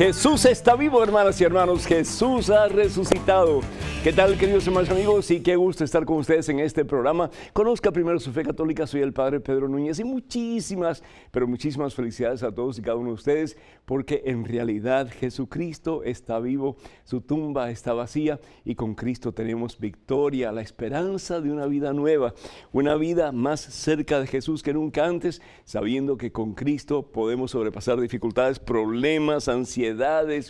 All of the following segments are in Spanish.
Jesús está vivo, hermanas y hermanos. Jesús ha resucitado. ¿Qué tal, queridos hermanos y amigos? Y qué gusto estar con ustedes en este programa. Conozca primero su fe católica. Soy el Padre Pedro Núñez y muchísimas, pero muchísimas felicidades a todos y cada uno de ustedes, porque en realidad Jesucristo está vivo, su tumba está vacía y con Cristo tenemos victoria, la esperanza de una vida nueva, una vida más cerca de Jesús que nunca antes, sabiendo que con Cristo podemos sobrepasar dificultades, problemas, ansiedades,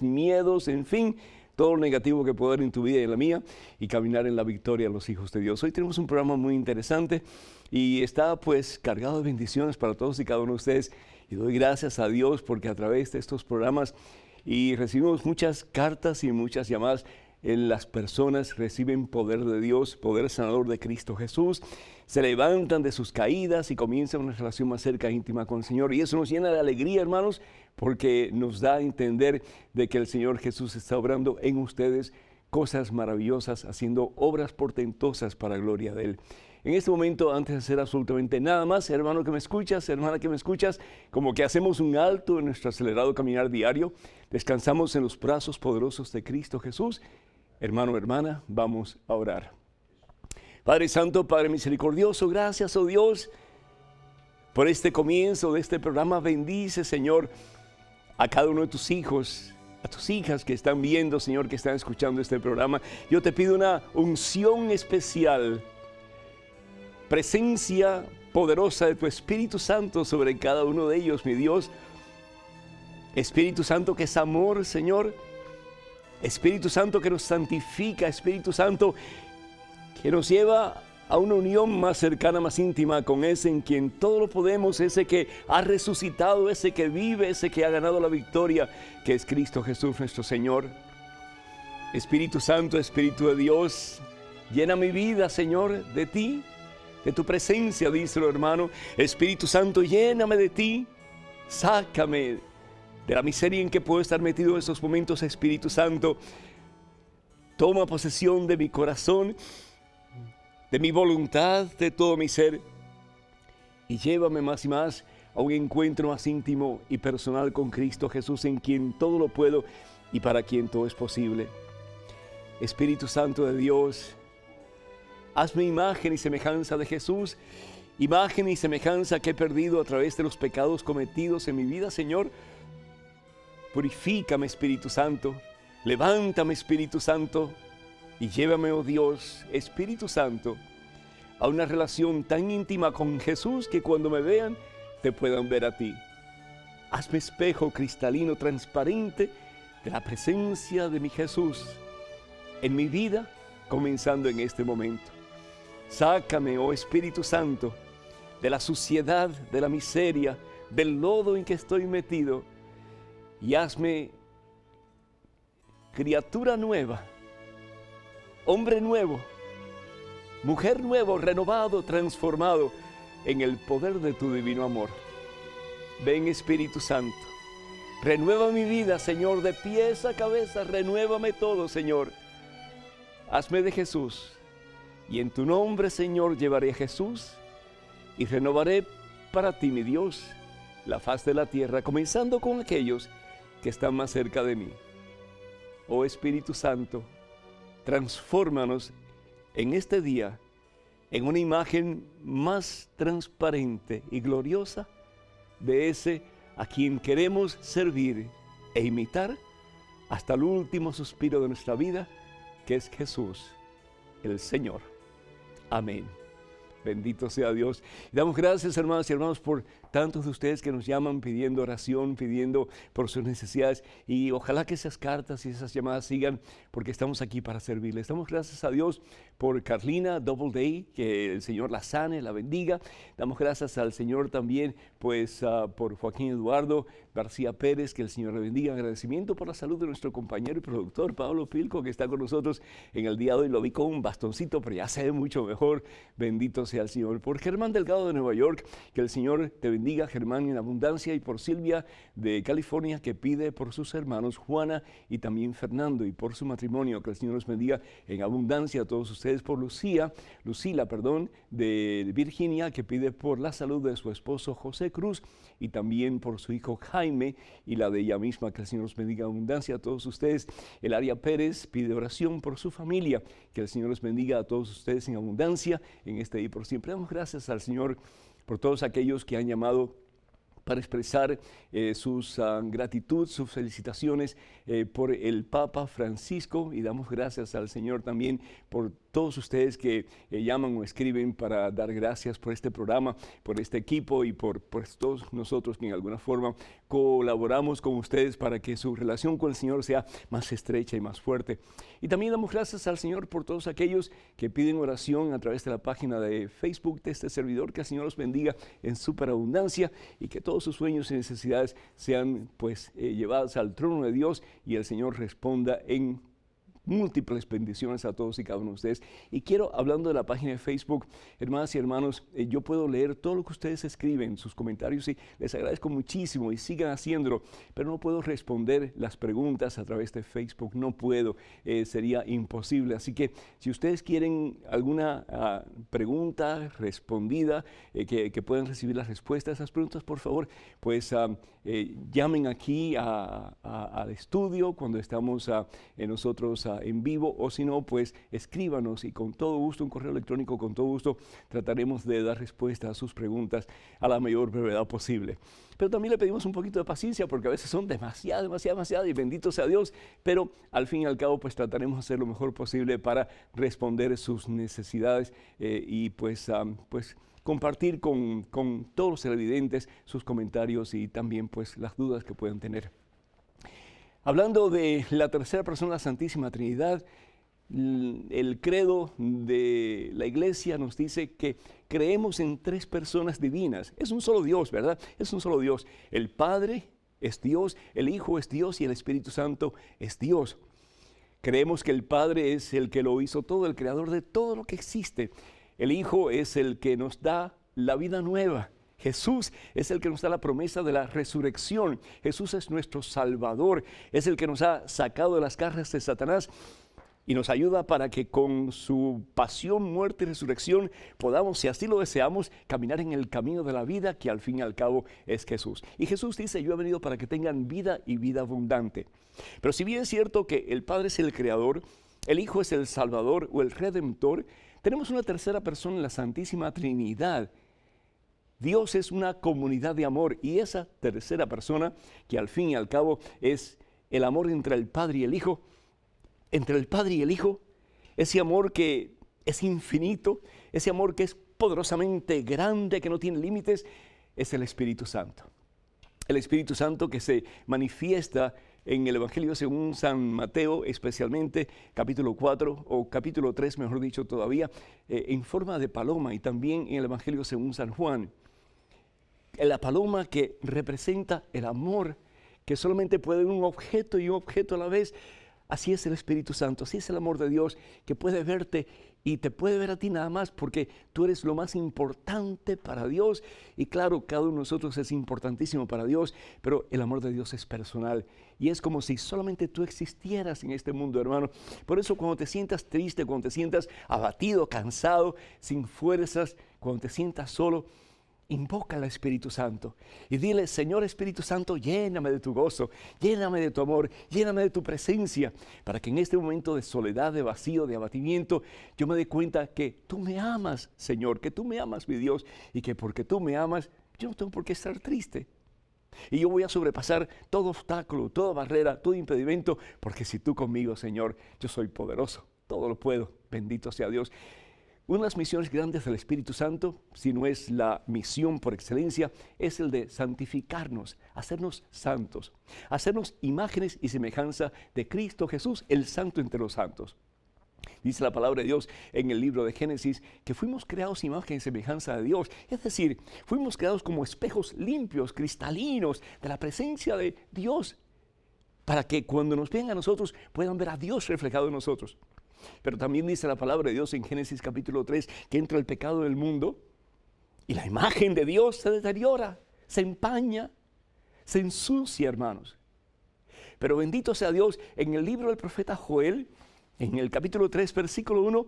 miedos, en fin, todo lo negativo que puede haber en tu vida y en la mía, y caminar en la victoria de los hijos de Dios. Hoy tenemos un programa muy interesante y está pues cargado de bendiciones para todos y cada uno de ustedes, y doy gracias a Dios porque a través de estos programas y recibimos muchas cartas y muchas llamadas, las personas reciben poder de Dios, poder sanador de Cristo Jesús, se levantan de sus caídas y comienzan una relación más cerca e íntima con el Señor. Y eso nos llena de alegría, hermanos, porque nos da a entender de que el Señor Jesús está obrando en ustedes cosas maravillosas, haciendo obras portentosas para la gloria de Él. En este momento, antes de hacer absolutamente nada más, hermano que me escuchas, hermana que me escuchas, como que hacemos un alto en nuestro acelerado caminar diario, descansamos en los brazos poderosos de Cristo Jesús. Hermano, hermana, vamos a orar. Padre Santo, Padre Misericordioso, gracias, oh Dios, por este comienzo de este programa. Bendice, Señor, a cada uno de tus hijos, a tus hijas que están viendo, Señor, que están escuchando este programa. Yo te pido una unción especial, presencia poderosa de tu Espíritu Santo sobre cada uno de ellos, mi Dios. Espíritu Santo que es amor, Señor. Espíritu Santo que nos santifica, Espíritu Santo que nos lleva a una unión más cercana, más íntima con ese en quien todo lo podemos, ese que ha resucitado, ese que vive, ese que ha ganado la victoria, que es Cristo Jesús nuestro Señor. Espíritu Santo, Espíritu de Dios, llena mi vida, Señor, de ti, de tu presencia, díselo, hermano. Espíritu Santo, lléname de ti, sácame de la miseria en que puedo estar metido en estos momentos. Espíritu Santo, toma posesión de mi corazón, de mi voluntad, de todo mi ser, y llévame más y más a un encuentro más íntimo y personal con Cristo Jesús, en quien todo lo puedo y para quien todo es posible. Espíritu Santo de Dios, hazme imagen y semejanza de Jesús, imagen y semejanza que he perdido a través de los pecados cometidos en mi vida, Señor. Purifícame, Espíritu Santo, levántame, Espíritu Santo, y llévame, oh Dios, Espíritu Santo, a una relación tan íntima con Jesús que cuando me vean, te puedan ver a ti. Hazme espejo cristalino, transparente, de la presencia de mi Jesús en mi vida, comenzando en este momento. Sácame, oh Espíritu Santo, de la suciedad, de la miseria, del lodo en que estoy metido, y hazme criatura nueva, hombre nuevo, mujer nuevo, renovado, transformado en el poder de tu divino amor. Ven, Espíritu Santo, renueva mi vida, Señor, de pies a cabeza, renuévame todo, Señor. Hazme de Jesús, y en tu nombre, Señor, llevaré a Jesús y renovaré para ti, mi Dios, la faz de la tierra, comenzando con aquellos que están más cerca de mí. Oh Espíritu Santo, transfórmanos en este día en una imagen más transparente y gloriosa de ese a quien queremos servir e imitar hasta el último suspiro de nuestra vida, que es Jesús, el Señor. Amén. Bendito sea Dios. Y damos gracias, hermanas y hermanos, por tantos de ustedes que nos llaman pidiendo oración, pidiendo por sus necesidades. Y ojalá que esas cartas y esas llamadas sigan, porque estamos aquí para servirles. Damos gracias a Dios por Carlina Doubleday, que el Señor la sane, la bendiga. Damos gracias al Señor también, pues, por Joaquín Eduardo García Pérez, que el Señor le bendiga. Agradecimiento por la salud de nuestro compañero y productor, Pablo Pilco, que está con nosotros en el día de hoy. Lo vi con un bastoncito, pero ya se ve mucho mejor. Bendito sea el Señor. Por Germán Delgado de Nueva York, que el Señor te bendiga, Germán, en abundancia. Y por Silvia de California, que pide por sus hermanos Juana y también Fernando, y por su matrimonio, que el Señor los bendiga en abundancia a todos ustedes. ustedes por Lucila, de Virginia, que pide por la salud de su esposo José Cruz y también por su hijo Jaime y la de ella misma, que el Señor los bendiga en abundancia a todos ustedes. Elaria Pérez pide oración por su familia, que el Señor los bendiga a todos ustedes en abundancia en este día y por siempre. Damos gracias al Señor por todos aquellos que han llamado para expresar su gratitud, sus felicitaciones por el Papa Francisco, y damos gracias al Señor también por todos ustedes que llaman o escriben para dar gracias por este programa, por este equipo y por todos nosotros que en alguna forma colaboramos con ustedes para que su relación con el Señor sea más estrecha y más fuerte. Y también damos gracias al Señor por todos aquellos que piden oración a través de la página de Facebook de este servidor. Que el Señor los bendiga en superabundancia y que todos sus sueños y necesidades sean llevados al trono de Dios y el Señor responda en múltiples bendiciones a todos y cada uno de ustedes. Y quiero, hablando de la página de Facebook, hermanas y hermanos, yo puedo leer todo lo que ustedes escriben, sus comentarios, y les agradezco muchísimo y sigan haciéndolo, pero no puedo responder las preguntas a través de Facebook, no puedo, sería imposible. Así que si ustedes quieren alguna pregunta respondida, que puedan recibir las respuestas a esas preguntas, por favor, pues llamen aquí al estudio cuando estamos nosotros en vivo, o si no, pues escríbanos y con todo gusto, un correo electrónico, con todo gusto trataremos de dar respuesta a sus preguntas a la mayor brevedad posible. Pero también le pedimos un poquito de paciencia porque a veces son demasiado y bendito sea Dios, pero al fin y al cabo pues trataremos de hacer lo mejor posible para responder sus necesidades y compartir con todos los televidentes sus comentarios y también pues las dudas que puedan tener. Hablando de la tercera persona de la Santísima Trinidad, el credo de la Iglesia nos dice que creemos en tres personas divinas. Es un solo Dios, ¿verdad? Es un solo Dios. El Padre es Dios, el Hijo es Dios y el Espíritu Santo es Dios. Creemos que el Padre es el que lo hizo todo, el creador de todo lo que existe. El Hijo es el que nos da la vida nueva. Jesús es el que nos da la promesa de la resurrección. Jesús es nuestro Salvador, es el que nos ha sacado de las garras de Satanás y nos ayuda para que con su pasión, muerte y resurrección podamos, si así lo deseamos, caminar en el camino de la vida, que al fin y al cabo es Jesús. Y Jesús dice: yo he venido para que tengan vida y vida abundante. Pero si bien es cierto que el Padre es el Creador, el Hijo es el Salvador o el Redentor, tenemos una tercera persona en la Santísima Trinidad. Dios es una comunidad de amor y esa tercera persona, que al fin y al cabo es el amor entre el Padre y el Hijo, ese amor que es infinito, ese amor que es poderosamente grande, que no tiene límites, es el Espíritu Santo. El Espíritu Santo que se manifiesta en el Evangelio según San Mateo, especialmente capítulo 4 o capítulo 3, mejor dicho todavía, en forma de paloma, y también en el Evangelio según San Juan. La paloma que representa el amor, que solamente puede ser un objeto y un objeto a la vez. Así es el Espíritu Santo, así es el amor de Dios, que puede verte y te puede ver a ti nada más porque tú eres lo más importante para Dios. Y claro, cada uno de nosotros es importantísimo para Dios, pero el amor de Dios es personal y es como si solamente tú existieras en este mundo, hermano. Por eso cuando te sientas triste, cuando te sientas abatido, cansado, sin fuerzas, cuando te sientas solo, invoca al Espíritu Santo y dile: Señor Espíritu Santo, lléname de tu gozo, lléname de tu amor, lléname de tu presencia, para que en este momento de soledad, de vacío, de abatimiento, yo me dé cuenta que tú me amas, Señor, que tú me amas, mi Dios, y que porque tú me amas, yo no tengo por qué estar triste. Y yo voy a sobrepasar todo obstáculo, toda barrera, todo impedimento, porque si tú conmigo, Señor, yo soy poderoso, todo lo puedo, bendito sea Dios. Una de las misiones grandes del Espíritu Santo, si no es la misión por excelencia, es el de santificarnos, hacernos santos, hacernos imágenes y semejanza de Cristo Jesús, el Santo entre los santos. Dice la palabra de Dios en el libro de Génesis que fuimos creados imagen y semejanza de Dios. Es decir, fuimos creados como espejos limpios, cristalinos, de la presencia de Dios, para que cuando nos vean a nosotros puedan ver a Dios reflejado en nosotros. Pero también dice la palabra de Dios en Génesis capítulo 3 que entra el pecado del mundo y la imagen de Dios se deteriora, se empaña, se ensucia, hermanos. Pero bendito sea Dios, en el libro del profeta Joel, en el capítulo 3, versículo 1,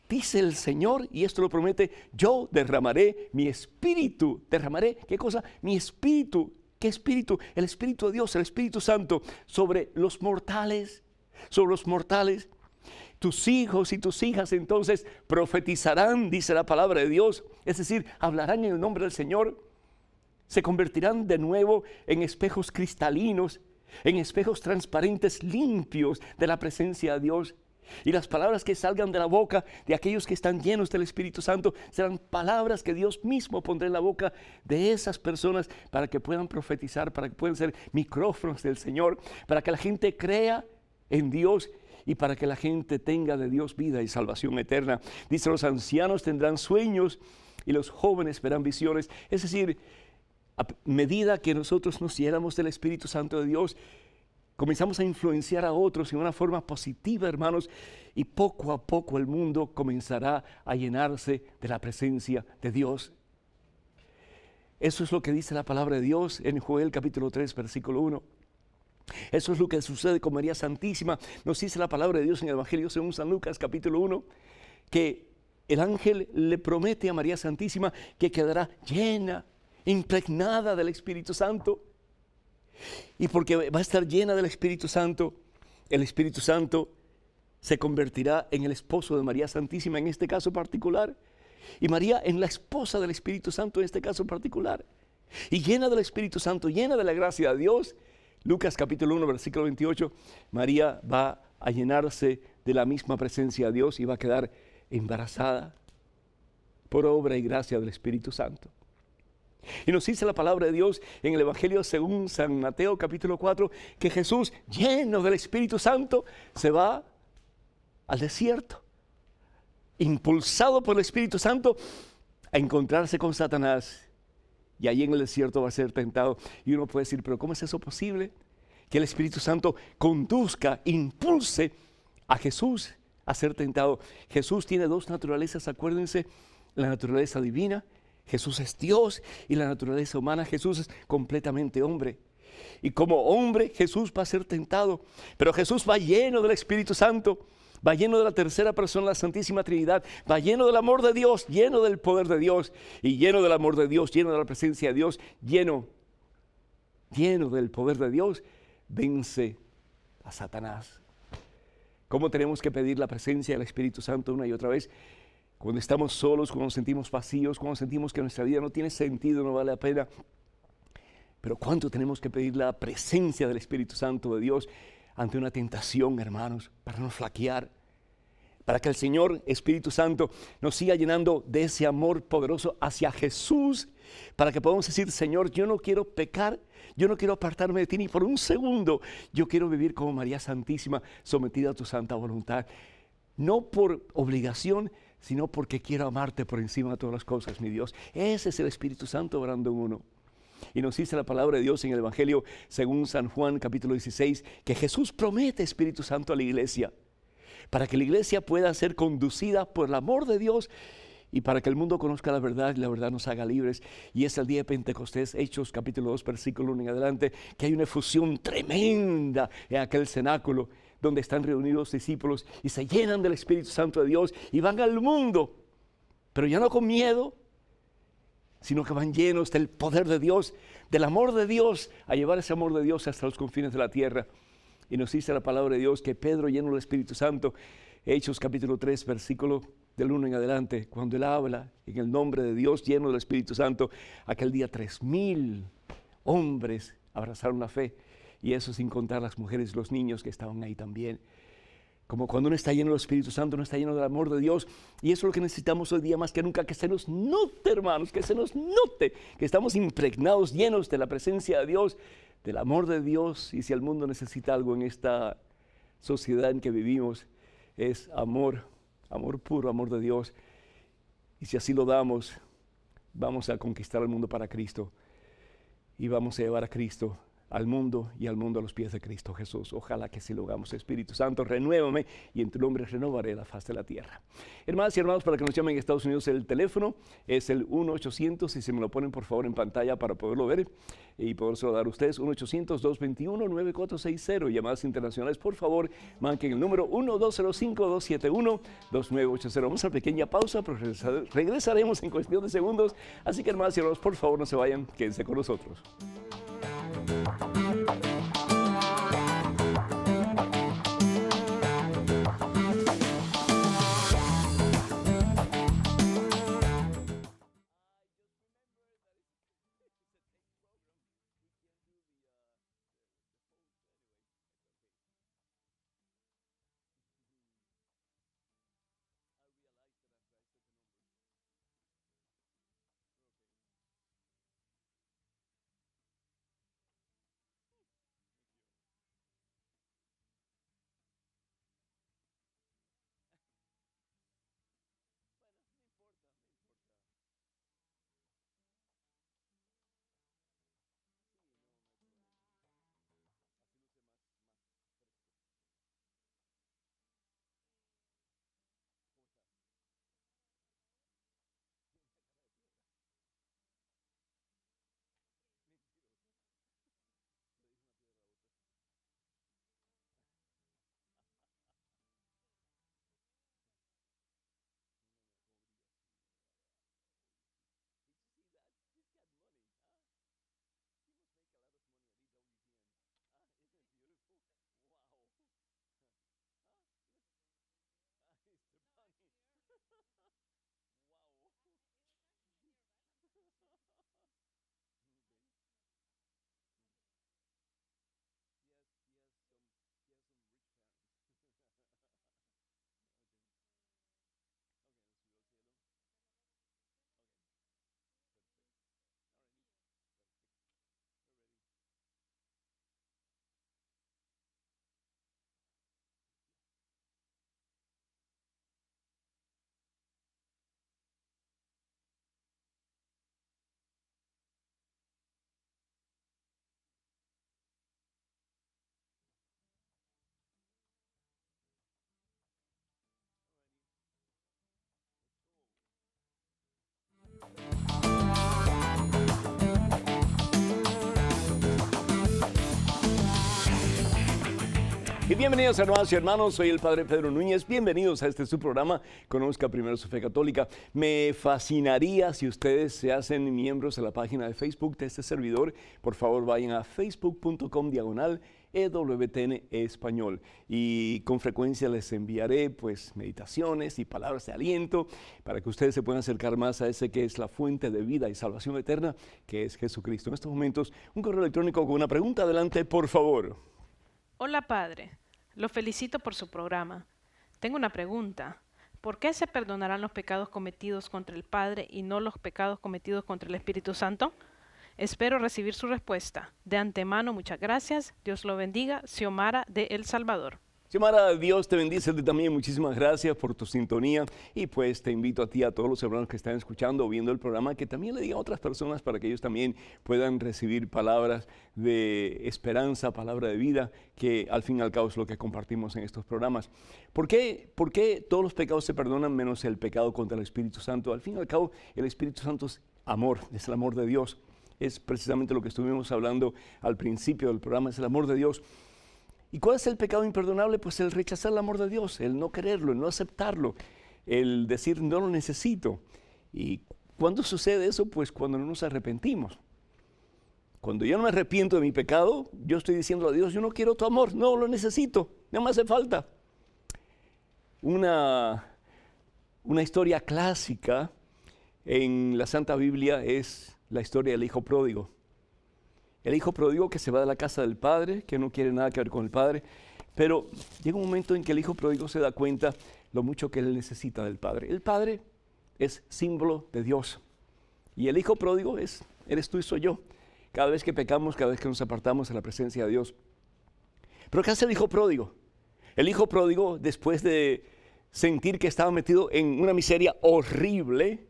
dice el Señor, y esto lo promete, yo derramaré mi espíritu. ¿Derramaré qué cosa? Mi espíritu. ¿Qué espíritu? El Espíritu de Dios, el Espíritu Santo, sobre los mortales, sobre los mortales. Tus hijos y tus hijas entonces profetizarán, dice la palabra de Dios, es decir, hablarán en el nombre del Señor, se convertirán de nuevo en espejos cristalinos, en espejos transparentes, limpios de la presencia de Dios. Y las palabras que salgan de la boca de aquellos que están llenos del Espíritu Santo serán palabras que Dios mismo pondrá en la boca de esas personas para que puedan profetizar, para que puedan ser micrófonos del Señor, para que la gente crea en Dios y para que la gente tenga de Dios vida y salvación eterna. Dice, los ancianos tendrán sueños y los jóvenes verán visiones. Es decir, a medida que nosotros nos llenamos del Espíritu Santo de Dios, comenzamos a influenciar a otros en una forma positiva, hermanos, y poco a poco el mundo comenzará a llenarse de la presencia de Dios. Eso es lo que dice la palabra de Dios en Joel capítulo 3, versículo 1. Eso es lo que sucede con María Santísima. Nos dice la palabra de Dios en el Evangelio según San Lucas capítulo 1, que el ángel le promete a María Santísima que quedará llena, impregnada del Espíritu Santo. Y porque va a estar llena del Espíritu Santo, el Espíritu Santo se convertirá en el esposo de María Santísima en este caso particular. Y María en la esposa del Espíritu Santo en este caso particular. Y llena del Espíritu Santo, llena de la gracia de Dios. Lucas capítulo 1, versículo 28, María va a llenarse de la misma presencia de Dios y va a quedar embarazada por obra y gracia del Espíritu Santo. Y nos dice la palabra de Dios en el Evangelio según San Mateo capítulo 4, que Jesús, lleno del Espíritu Santo, se va al desierto, impulsado por el Espíritu Santo, a encontrarse con Satanás. Y allí en el desierto va a ser tentado. Y uno puede decir, pero ¿cómo es eso posible? Que el Espíritu Santo conduzca, impulse a Jesús a ser tentado. Jesús tiene dos naturalezas, acuérdense, la naturaleza divina. Jesús es Dios, y la naturaleza humana. Jesús es completamente hombre. Y como hombre Jesús va a ser tentado. Pero Jesús va lleno del Espíritu Santo. Va lleno de la tercera persona, la Santísima Trinidad. Va lleno del amor de Dios, lleno del poder de Dios. Y lleno del amor de Dios, lleno de la presencia de Dios, lleno del poder de Dios, vence a Satanás. ¿Cómo tenemos que pedir la presencia del Espíritu Santo una y otra vez? Cuando estamos solos, cuando nos sentimos vacíos, cuando sentimos que nuestra vida no tiene sentido, no vale la pena. Pero ¿cuánto tenemos que pedir la presencia del Espíritu Santo de Dios ante una tentación, hermanos, para no flaquear? Para que el Señor Espíritu Santo nos siga llenando de ese amor poderoso hacia Jesús, para que podamos decir, Señor, yo no quiero pecar, yo no quiero apartarme de ti ni por un segundo. Yo quiero vivir como María Santísima, sometida a tu santa voluntad. No por obligación, sino porque quiero amarte por encima de todas las cosas, mi Dios. Ese es el Espíritu Santo obrando en uno. Y nos dice la palabra de Dios en el Evangelio según San Juan capítulo 16, que Jesús promete Espíritu Santo a la iglesia, para que la iglesia pueda ser conducida por el amor de Dios y para que el mundo conozca la verdad y la verdad nos haga libres. Y es el día de Pentecostés, Hechos capítulo 2, versículo 1 en adelante, que hay una efusión tremenda en aquel cenáculo donde están reunidos discípulos y se llenan del Espíritu Santo de Dios y van al mundo, pero ya no con miedo, sino que van llenos del poder de Dios, del amor de Dios, a llevar ese amor de Dios hasta los confines de la tierra. Y nos dice la palabra de Dios que Pedro, lleno del Espíritu Santo, Hechos capítulo 3, versículo del 1 en adelante, cuando él habla en el nombre de Dios, lleno del Espíritu Santo, aquel día 3,000 hombres abrazaron la fe. Y eso sin contar las mujeres y los niños que estaban ahí también. Como cuando uno está lleno del Espíritu Santo, uno está lleno del amor de Dios. Y eso es lo que necesitamos hoy día más que nunca, que se nos note, hermanos, que se nos note que estamos impregnados, llenos de la presencia de Dios, del amor de Dios. Y si el mundo necesita algo en esta sociedad en que vivimos, es amor puro, amor de Dios. Y si así lo damos, vamos a conquistar el mundo para Cristo. Y vamos a llevar a Cristo al mundo y al mundo a los pies de Cristo Jesús. Ojalá que sí lo hagamos. Espíritu Santo, renuévame y en tu nombre renovaré la faz de la tierra. Hermanas y hermanos, para que nos llamen en Estados Unidos, el teléfono es el 1-800, si se me lo ponen por favor en pantalla para poderlo ver y podérselo dar a ustedes, 1-800-221-9460. Llamadas internacionales, por favor, marquen el número 1-205-271-2980. Vamos a una pequeña pausa, pero regresaremos en cuestión de segundos. Así que hermanas y hermanos, por favor, no se vayan, quédense con nosotros. Y bienvenidos hermanos y hermanos, soy el Padre Pedro Núñez, bienvenidos a este su programa, Conozca Primero su Fe Católica. Me fascinaría si ustedes se hacen miembros de la página de Facebook de este servidor, por favor vayan a facebook.com/EWTN Español y con frecuencia les enviaré pues meditaciones y palabras de aliento para que ustedes se puedan acercar más a ese que es la fuente de vida y salvación eterna, que es Jesucristo. En estos momentos, un correo electrónico con una pregunta, adelante por favor. Hola Padre, lo felicito por su programa. Tengo una pregunta. ¿Por qué se perdonarán los pecados cometidos contra el Padre y no los pecados cometidos contra el Espíritu Santo? Espero recibir su respuesta. De antemano, muchas gracias. Dios lo bendiga. Xiomara de El Salvador. Xiomara, Dios te bendice también, muchísimas gracias por tu sintonía y pues te invito a ti, a todos los hermanos que están escuchando o viendo el programa, que también le digan a otras personas para que ellos también puedan recibir palabras de esperanza, palabra de vida, que al fin y al cabo es lo que compartimos en estos programas. ¿Por qué todos los pecados se perdonan menos el pecado contra el Espíritu Santo? Al fin y al cabo el Espíritu Santo es amor, es el amor de Dios, es precisamente lo que estuvimos hablando al principio del programa, es el amor de Dios. ¿Y cuál es el pecado imperdonable? Pues el rechazar el amor de Dios, el no quererlo, el no aceptarlo, el decir no lo necesito. ¿Y cuándo sucede eso? Pues cuando no nos arrepentimos. Cuando yo no me arrepiento de mi pecado, yo estoy diciendo a Dios, yo no quiero tu amor, no lo necesito, no me hace falta. Una historia clásica en la Santa Biblia es la historia del hijo pródigo. El hijo pródigo que se va de la casa del padre, que no quiere nada que ver con el padre, pero llega un momento en que el hijo pródigo se da cuenta lo mucho que él necesita del padre. El padre es símbolo de Dios y el hijo pródigo eres tú y soy yo. Cada vez que pecamos, cada vez que nos apartamos de la presencia de Dios. Pero ¿qué hace el hijo pródigo? El hijo pródigo, después de sentir que estaba metido en una miseria horrible,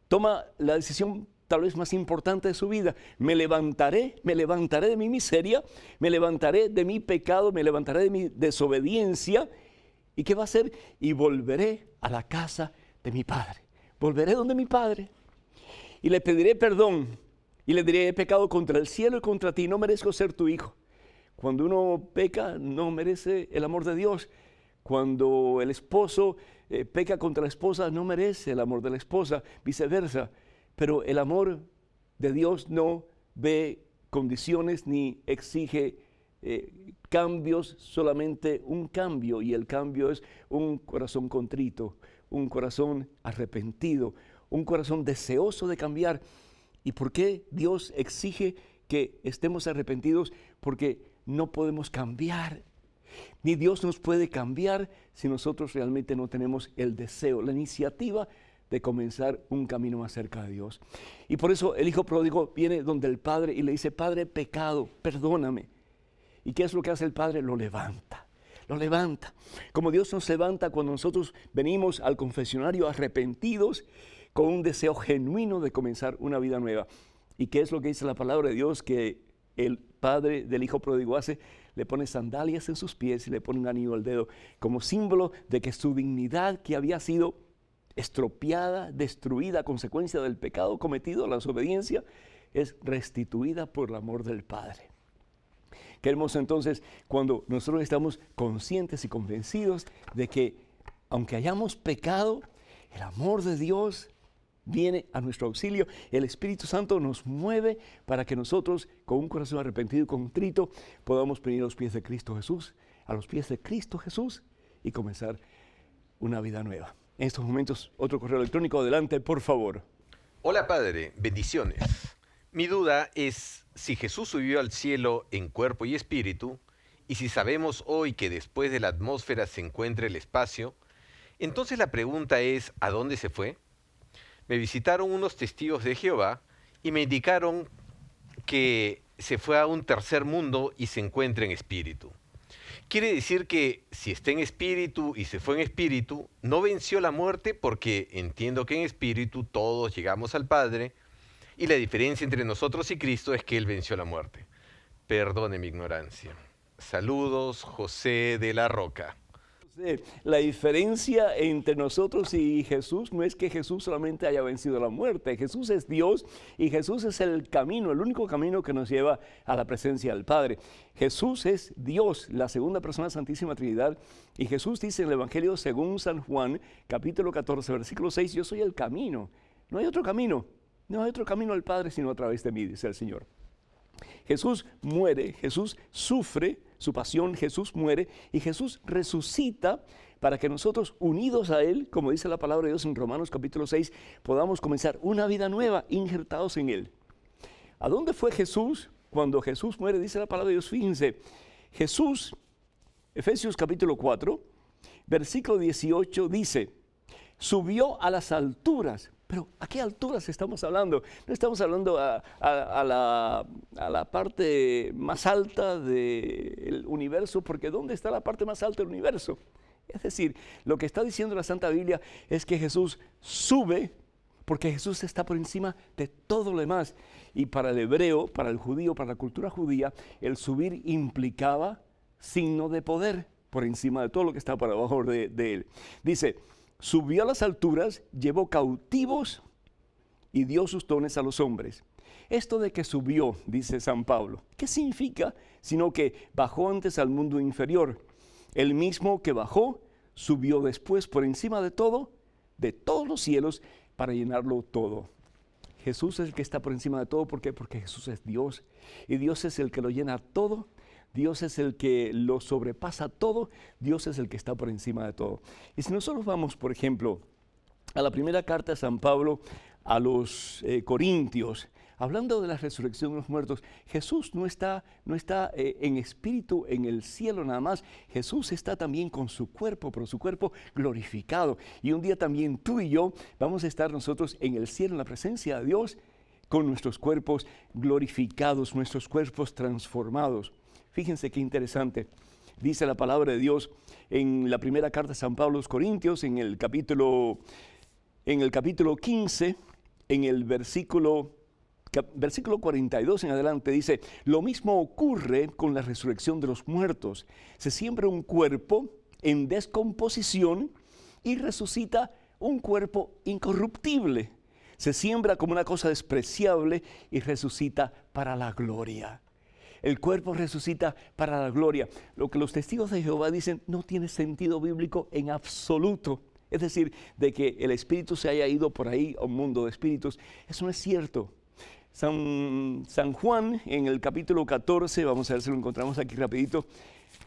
toma la decisión tal vez más importante de su vida. Me levantaré de mi miseria, me levantaré de mi pecado, me levantaré de mi desobediencia. ¿Y qué va a hacer? Y volveré a la casa de mi padre. Volveré donde mi padre y le pediré perdón y le diré: he pecado contra el cielo y contra ti, no merezco ser tu hijo. Cuando uno peca, no merece el amor de Dios. Cuando el esposo peca contra la esposa, no merece el amor de la esposa, viceversa. Pero el amor de Dios no ve condiciones ni exige cambios, solamente un cambio. Y el cambio es un corazón contrito, un corazón arrepentido, un corazón deseoso de cambiar. ¿Y por qué Dios exige que estemos arrepentidos? Porque no podemos cambiar. Ni Dios nos puede cambiar si nosotros realmente no tenemos el deseo, la iniciativa de comenzar un camino más cerca de Dios. Y por eso el hijo pródigo viene donde el padre y le dice: Padre, he pecado, perdóname. ¿Y qué es lo que hace el padre? Lo levanta. Lo levanta. Como Dios nos levanta cuando nosotros venimos al confesionario arrepentidos con un deseo genuino de comenzar una vida nueva. ¿Y qué es lo que dice la palabra de Dios? Que el padre del hijo pródigo hace: le pone sandalias en sus pies y le pone un anillo al dedo, como símbolo de que su dignidad, que había sido estropeada, destruida a consecuencia del pecado cometido, la desobediencia, es restituida por el amor del Padre. Qué hermoso entonces cuando nosotros estamos conscientes y convencidos de que aunque hayamos pecado, el amor de Dios viene a nuestro auxilio. El Espíritu Santo nos mueve para que nosotros, con un corazón arrepentido y contrito, podamos venir a los pies de Cristo Jesús, y comenzar una vida nueva. En estos momentos, otro correo electrónico. Adelante, por favor. Hola Padre, bendiciones. Mi duda es si Jesús subió al cielo en cuerpo y espíritu, y si sabemos hoy que después de la atmósfera se encuentra el espacio, entonces la pregunta es: ¿a dónde se fue? Me visitaron unos testigos de Jehová y me indicaron que se fue a un tercer mundo y se encuentra en espíritu. Quiere decir que si está en espíritu y se fue en espíritu, no venció la muerte, porque entiendo que en espíritu todos llegamos al Padre y la diferencia entre nosotros y Cristo es que Él venció la muerte. Perdone mi ignorancia. Saludos, José de la Roca. La diferencia entre nosotros y Jesús no es que Jesús solamente haya vencido la muerte. Jesús es Dios y Jesús es el camino, el único camino que nos lleva a la presencia del Padre. Jesús es Dios, la segunda persona de la Santísima Trinidad, y Jesús dice en el Evangelio según San Juan, capítulo 14, versículo 6, yo soy el camino. No hay otro camino, no hay otro camino al Padre sino a través de mí, dice el Señor. Jesús muere, Jesús sufre su pasión, Jesús muere y Jesús resucita para que nosotros, unidos a Él, como dice la palabra de Dios en Romanos capítulo 6, podamos comenzar una vida nueva, injertados en Él. ¿A dónde fue Jesús cuando Jesús muere? Dice la palabra de Dios, fíjense, Jesús, Efesios capítulo 4, versículo 18 dice: subió a las alturas. Pero ¿a qué alturas estamos hablando? No estamos hablando a la parte más alta del universo, porque ¿dónde está la parte más alta del universo? Es decir, lo que está diciendo la Santa Biblia es que Jesús sube, porque Jesús está por encima de todo lo demás. Y para el hebreo, para el judío, para la cultura judía, el subir implicaba signo de poder por encima de todo lo que está por abajo de él. Dice: subió a las alturas, llevó cautivos y dio sus dones a los hombres. Esto de que subió, dice San Pablo, ¿qué significa? Sino que bajó antes al mundo inferior. El mismo que bajó, subió después por encima de todos los cielos, para llenarlo todo. Jesús es el que está por encima de todo. ¿Por qué? Porque Jesús es Dios. Y Dios es el que lo llena todo. Dios es el que lo sobrepasa todo, Dios es el que está por encima de todo. Y si nosotros vamos, por ejemplo, a la primera carta de San Pablo a los Corintios, hablando de la resurrección de los muertos, Jesús no está en espíritu en el cielo nada más, Jesús está también con su cuerpo, pero su cuerpo glorificado. Y un día también tú y yo vamos a estar nosotros en el cielo, en la presencia de Dios, con nuestros cuerpos glorificados, nuestros cuerpos transformados. Fíjense qué interesante. Dice la palabra de Dios en la primera carta de San Pablo a los Corintios, en el capítulo 15, en el versículo versículo 42 en adelante dice, lo mismo ocurre con la resurrección de los muertos. Se siembra un cuerpo en descomposición y resucita un cuerpo incorruptible. Se siembra como una cosa despreciable y resucita para la gloria. El cuerpo resucita para la gloria. Lo que los testigos de Jehová dicen no tiene sentido bíblico en absoluto. Es decir, de que el espíritu se haya ido por ahí a un mundo de espíritus. Eso no es cierto. San Juan en el capítulo 14, vamos a ver si lo encontramos aquí rapidito,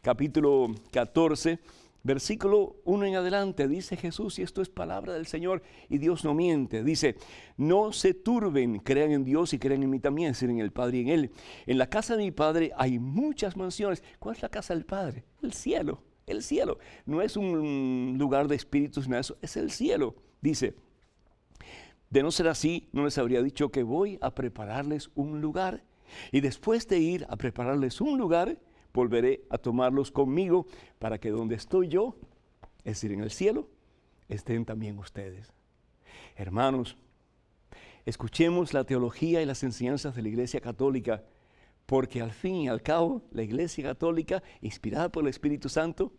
capítulo 14, versículo 1 en adelante, dice Jesús, y esto es palabra del Señor, y Dios no miente, dice, no se turben, crean en Dios y crean en mí también, es decir, en el Padre y en Él. En la casa de mi Padre hay muchas mansiones. ¿Cuál es la casa del Padre? El cielo, el cielo. No es un lugar de espíritus, no, eso es el cielo, dice. De no ser así, no les habría dicho que voy a prepararles un lugar. Y después de ir a prepararles un lugar, volveré a tomarlos conmigo para que donde estoy yo, es decir, en el cielo, estén también ustedes. Hermanos, escuchemos la teología y las enseñanzas de la Iglesia Católica, porque al fin y al cabo, la Iglesia Católica, inspirada por el Espíritu Santo,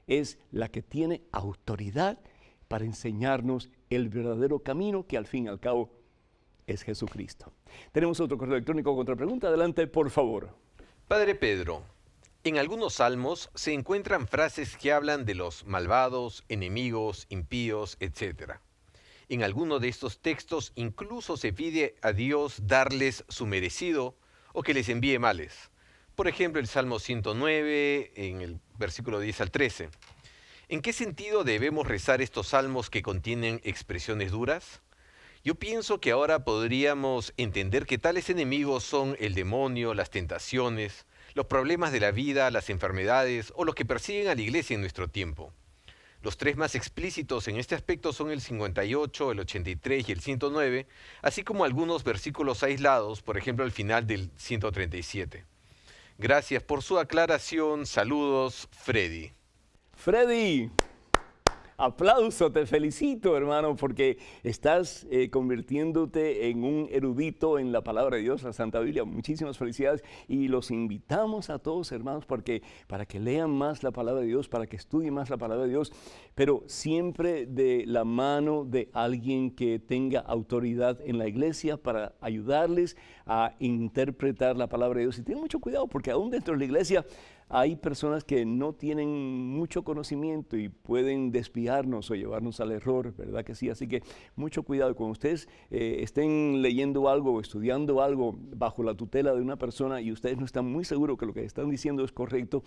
es la que tiene autoridad para enseñarnos el verdadero camino, que al fin y al cabo es Jesucristo. Tenemos otro correo electrónico con otra pregunta. Adelante, por favor. Padre Pedro, en algunos salmos se encuentran frases que hablan de los malvados, enemigos, impíos, etc. En alguno de estos textos incluso se pide a Dios darles su merecido o que les envíe males. Por ejemplo, el Salmo 109, en el versículo 10 al 13. ¿En qué sentido debemos rezar estos salmos que contienen expresiones duras? Yo pienso que ahora podríamos entender que tales enemigos son el demonio, las tentaciones, los problemas de la vida, las enfermedades o los que persiguen a la iglesia en nuestro tiempo. Los tres más explícitos en este aspecto son el 58, el 83 y el 109, así como algunos versículos aislados, por ejemplo al final del 137. Gracias por su aclaración. Saludos, Freddy. Freddy, aplauso, te felicito, hermano, porque estás convirtiéndote en un erudito en la palabra de Dios, la Santa Biblia. Muchísimas felicidades y los invitamos a todos, hermanos, para que lean más la palabra de Dios, para que estudien más la palabra de Dios, pero siempre de la mano de alguien que tenga autoridad en la iglesia para ayudarles a interpretar la palabra de Dios. Y ten mucho cuidado, porque aún dentro de la iglesia hay personas que no tienen mucho conocimiento y pueden desviarnos o llevarnos al error, ¿verdad que sí? Así que mucho cuidado. Cuando ustedes estén leyendo algo o estudiando algo bajo la tutela de una persona y ustedes no están muy seguros que lo que están diciendo es correcto,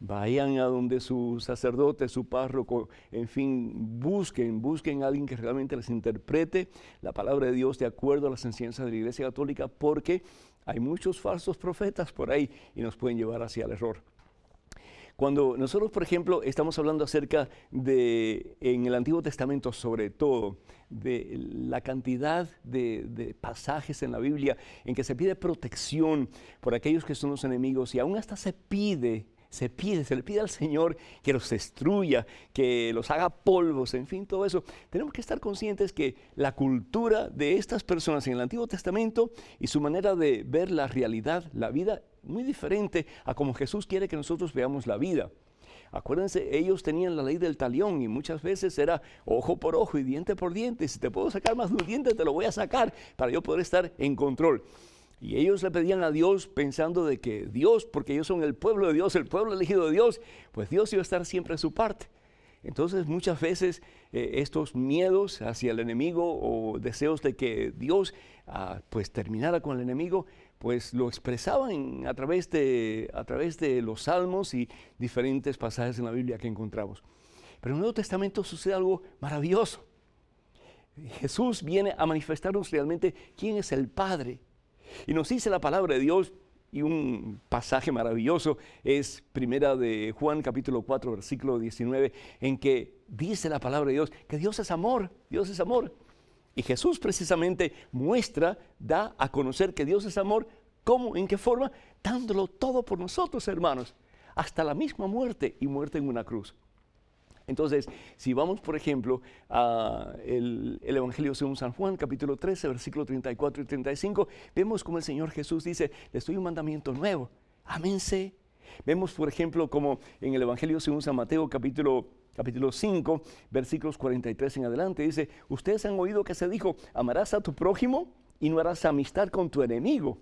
vayan a donde su sacerdote, su párroco, en fin, busquen a alguien que realmente les interprete la palabra de Dios de acuerdo a las enseñanzas de la Iglesia Católica, porque hay muchos falsos profetas por ahí y nos pueden llevar hacia el error. Cuando nosotros, por ejemplo, estamos hablando acerca de, en el Antiguo Testamento sobre todo, de la cantidad de pasajes en la Biblia en que se pide protección por aquellos que son los enemigos y aún hasta se le pide al Señor que los destruya, que los haga polvos, en fin, todo eso. Tenemos que estar conscientes que la cultura de estas personas en el Antiguo Testamento y su manera de ver la realidad, la vida, muy diferente a como Jesús quiere que nosotros veamos la vida. Acuérdense, ellos tenían la ley del talión y muchas veces era ojo por ojo y diente por diente. Si te puedo sacar más de un diente, te lo voy a sacar para yo poder estar en control. Y ellos le pedían a Dios pensando de que Dios, porque ellos son el pueblo de Dios, el pueblo elegido de Dios, pues Dios iba a estar siempre en su parte. Entonces muchas veces estos miedos hacia el enemigo o deseos de que Dios pues terminara con el enemigo, pues lo expresaban a través de los salmos y diferentes pasajes en la Biblia que encontramos. Pero en el Nuevo Testamento sucede algo maravilloso. Jesús viene a manifestarnos realmente quién es el Padre. Y nos dice la palabra de Dios, y un pasaje maravilloso es primera de Juan capítulo 4 versículo 19, en que dice la palabra de Dios que Dios es amor, Dios es amor. Y Jesús precisamente da a conocer que Dios es amor. ¿Cómo? ¿En qué forma? Dándolo todo por nosotros, hermanos, hasta la misma muerte y muerte en una cruz. Entonces, si vamos, por ejemplo, al Evangelio según San Juan, capítulo 13, versículos 34 y 35, vemos como el Señor Jesús dice, les doy un mandamiento nuevo, ámense. Vemos, por ejemplo, como en el Evangelio según San Mateo, capítulo 5, versículos 43 en adelante, dice, ustedes han oído que se dijo, amarás a tu prójimo y no harás amistad con tu enemigo.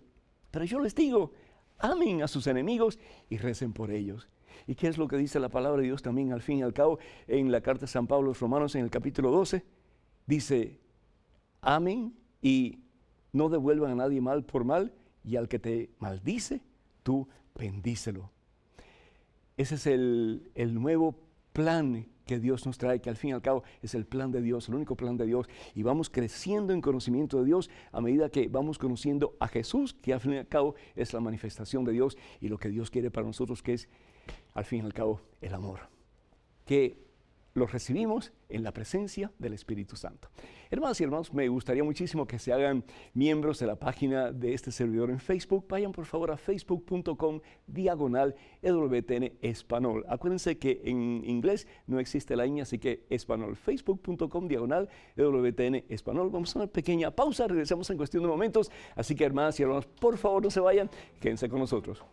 Pero yo les digo, amen a sus enemigos y recen por ellos. ¿Y qué es lo que dice la palabra de Dios también al fin y al cabo en la carta de San Pablo a los Romanos en el capítulo 12? Dice, amen y no devuelvan a nadie mal por mal, y al que te maldice, tú bendícelo. Ese es el nuevo plan que Dios nos trae, que al fin y al cabo es el plan de Dios, el único plan de Dios, y vamos creciendo en conocimiento de Dios a medida que vamos conociendo a Jesús, que al fin y al cabo es la manifestación de Dios y lo que Dios quiere para nosotros, que es al fin y al cabo el amor, que lo recibimos en la presencia del Espíritu Santo. Hermanas y hermanos, me gustaría muchísimo que se hagan miembros de la página de este servidor en Facebook. Vayan por favor a facebook.com/EWTN Español. Acuérdense que en inglés no existe la ñ, así que español. Facebook.com/EWTN Español. Vamos a una pequeña pausa, regresamos en cuestión de momentos. Así que hermanas y hermanos, por favor no se vayan, quédense con nosotros.